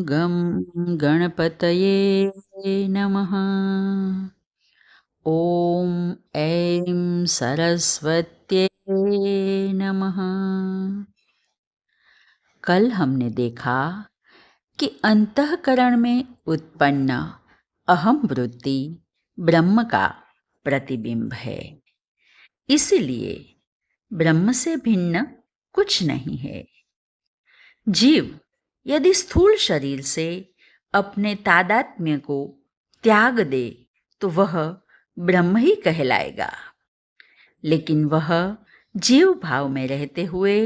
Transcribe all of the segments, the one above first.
गं गणपतये नमः। ॐ ऐं सरस्वत्यै नमः। कल हमने देखा कि अंतःकरण में उत्पन्न अहम वृत्ति ब्रह्म का प्रतिबिंब है, इसलिए ब्रह्म से भिन्न कुछ नहीं है। जीव यदि स्थूल शरीर से अपने तादात्म्य को त्याग दे तो वह ब्रह्म ही कहलाएगा, लेकिन वह जीव भाव में रहते हुए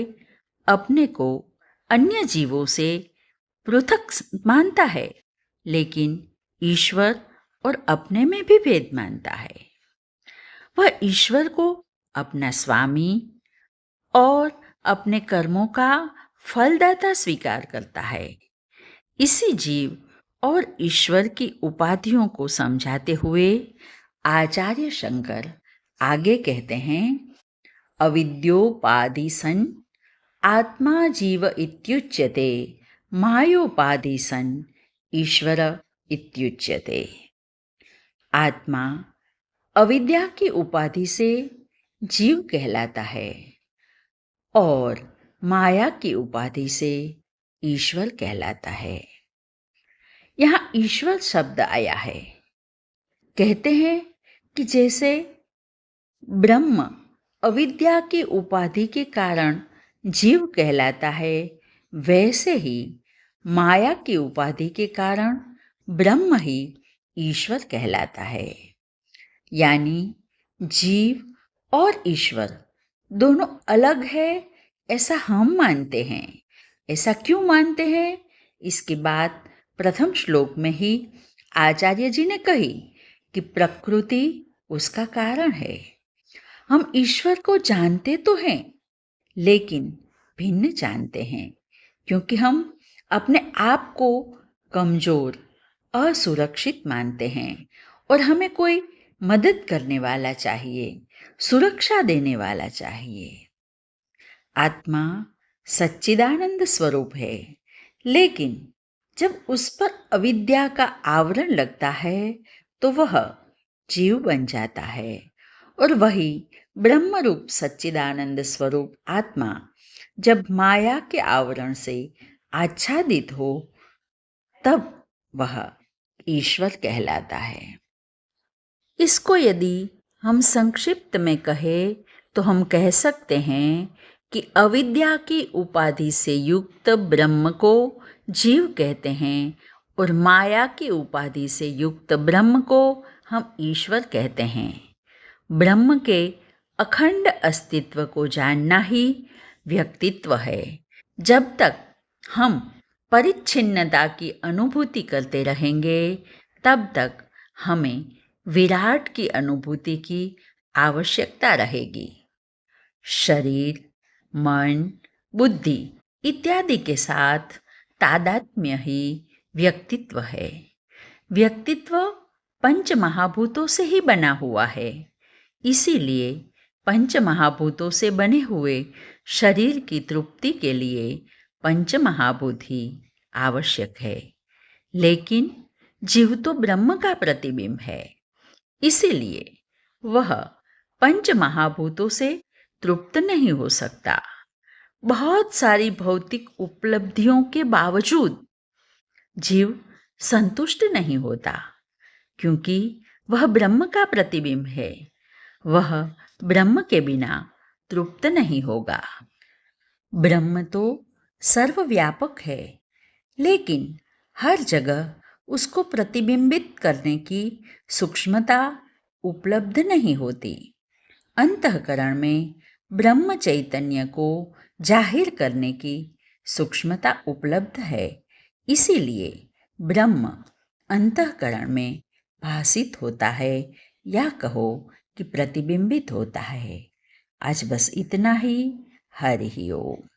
अपने को अन्य जीवों से पृथक मानता है, लेकिन ईश्वर और अपने में भी भेद मानता है। वह ईश्वर को अपना स्वामी और अपने कर्मों का फलदाता स्वीकार करता है। इसी जीव और ईश्वर की उपाधियों को समझाते हुए आचार्य शंकर आगे कहते हैं, अविद्योपाधि सन आत्मा जीव इत्युच्यते, मायोपाधि सन ईश्वर इत्युच्यते। आत्मा अविद्या की उपाधि से जीव कहलाता है और माया की उपाधि से ईश्वर कहलाता है। यहाँ ईश्वर शब्द आया है। कहते हैं कि जैसे ब्रह्म अविद्या की उपाधि के कारण जीव कहलाता है, वैसे ही माया की उपाधि के कारण ब्रह्म ही ईश्वर कहलाता है। यानी जीव और ईश्वर दोनों अलग है ऐसा हम मानते हैं। ऐसा क्यों मानते हैं, इसकी बात प्रथम श्लोक में ही आचार्य जी ने कही कि प्रकृति उसका कारण है। हम ईश्वर को जानते तो हैं, लेकिन भिन्न जानते हैं, क्योंकि हम अपने आप को कमजोर, असुरक्षित मानते हैं और हमें कोई मदद करने वाला चाहिए, सुरक्षा देने वाला चाहिए। आत्मा सच्चिदानंद स्वरूप है, लेकिन जब उस पर अविद्या का आवरण लगता है तो वह जीव बन जाता है और वही ब्रह्म रूप सच्चिदानंद स्वरूप आत्मा जब माया के आवरण से आच्छादित हो तब वह ईश्वर कहलाता है। इसको यदि हम संक्षिप्त में कहें तो हम कह सकते हैं कि अविद्या की उपाधि से युक्त ब्रह्म को जीव कहते हैं और माया की उपाधि से युक्त ब्रह्म को हम ईश्वर कहते हैं। ब्रह्म के अखंड अस्तित्व को जानना ही व्यक्तित्व है। जब तक हम परिच्छिन्नता की अनुभूति करते रहेंगे, तब तक हमें विराट की अनुभूति की आवश्यकता रहेगी। शरीर, मन, बुद्धि इत्यादि के साथ तादात्म्य ही व्यक्तित्व है। व्यक्तित्व पंच महाभूतों से ही बना हुआ है, इसीलिए पंच महाभूतों से बने हुए शरीर की तृप्ति के लिए पंच महाभूत ही आवश्यक है। लेकिन जीव तो ब्रह्म का प्रतिबिंब है, इसीलिए वह पंच महाभूतों से तृप्त नहीं हो सकता। बहुत सारी भौतिक उपलब्धियों के बावजूद जीव संतुष्ट नहीं होता, क्योंकि वह ब्रह्म का प्रतिबिंब है। वह ब्रह्म के बिना तृप्त नहीं होगा। ब्रह्म तो सर्वव्यापक है, लेकिन हर जगह उसको प्रतिबिंबित करने की सूक्ष्मता उपलब्ध नहीं होती। अंतःकरण में ब्रह्म चैतन्य को जाहिर करने की सूक्ष्मता उपलब्ध है, इसीलिए ब्रह्म अंतःकरण में भासित होता है, या कहो कि प्रतिबिंबित होता है। आज बस इतना ही। हरि ओम।